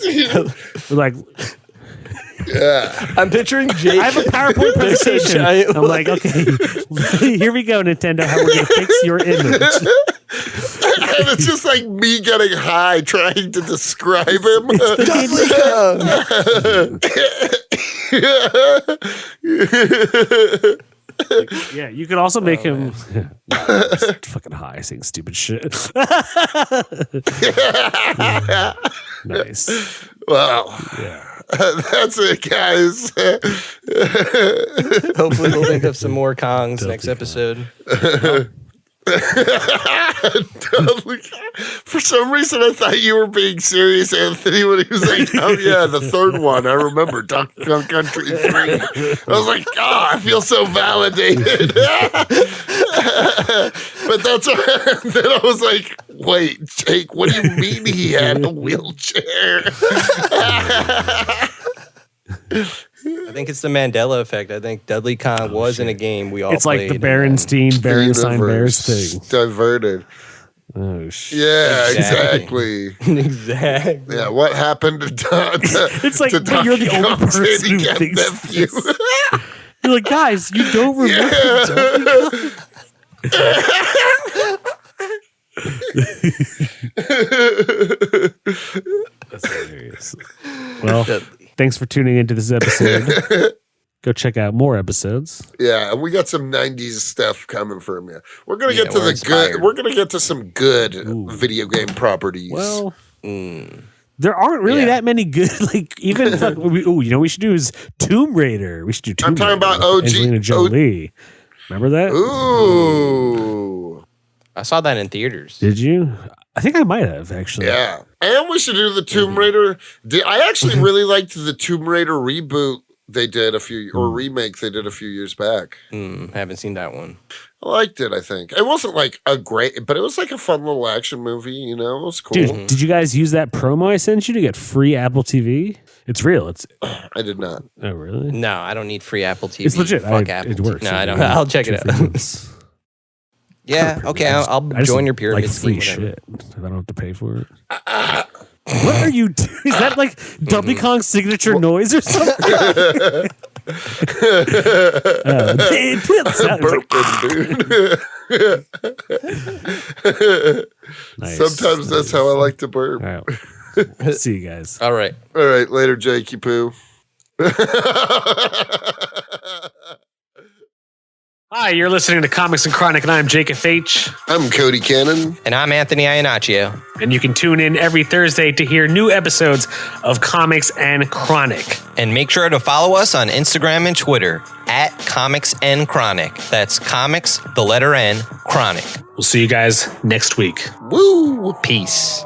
ableism. We're like, Yeah. I'm picturing Jake. I have a PowerPoint presentation. giant I'm like, okay, here we go, Nintendo. How we're gonna fix your image? And it's just like me getting high trying to describe him. Yeah, you could also make him fucking high, saying stupid shit. Nice. Well, Yeah. that's it, guys. Hopefully, we'll think of some more Kongs next episode. For some reason, I thought you were being serious, Anthony, when he was like, oh, yeah, the third one. I remember Donkey Kong Country 3. I was like, oh, I feel so validated. But that's what, then I was like, wait, Jake, what do you mean he had a wheelchair? I think it's the Mandela Effect. I think Dudley Kong was in a game we all It's like the played. Berenstein, Berenstein Bears Universe thing. diverted. Oh, shit. Yeah, Exactly. exactly. Exactly. Yeah, what happened to Don? It's like, to but you're the Donkey only Kong's person who handicapped thinks nephew? this. You're like, guys, you don't remember Dudley Kong? That's hilarious. Well, thanks for tuning into this episode. Go check out more episodes. Yeah, and we got some '90s stuff coming from you. We're gonna get to we're the inspired. good. We're gonna get to some good video game properties. Well, there aren't really that many good, like, even, you know what we should do is Tomb Raider. We should do Tomb Raider. I'm talking about with OG Angelina Jolie. Remember that? Ooh, I saw that in theaters. Did you? I think I might have, actually. yeah. And we should do the Tomb Raider. I actually really liked the Tomb Raider reboot they did remake they did a few years back. Haven't seen that one. I liked it. I think it wasn't like a great, but it was like a fun little action movie. You know, it was cool. Dude, did you guys use that promo I sent you to get free Apple TV? It's real. I did not. Oh, really? No, I don't need free Apple TV. It's legit. Fuck Apple It works. TV. No, I don't. I'll check it out. Yeah, okay, I'll I just join your pyramid like free scheme, whatever. shit. If I don't have to pay for it. What are you doing? Is that like Dudley Kong's signature noise or something? Nice. Sometimes that's how I like to burp. All right. See you guys. All right. All right, later, Jakey Poo. Hi, you're listening to Comics and Chronic, and I'm Jacob H. I'm Cody Cannon. And I'm Anthony Iannaccio. And you can tune in every Thursday to hear new episodes of Comics and Chronic. And make sure to follow us on Instagram and Twitter at Comics N Chronic. That's Comics, the letter N, Chronic. We'll see you guys next week. Woo! Peace.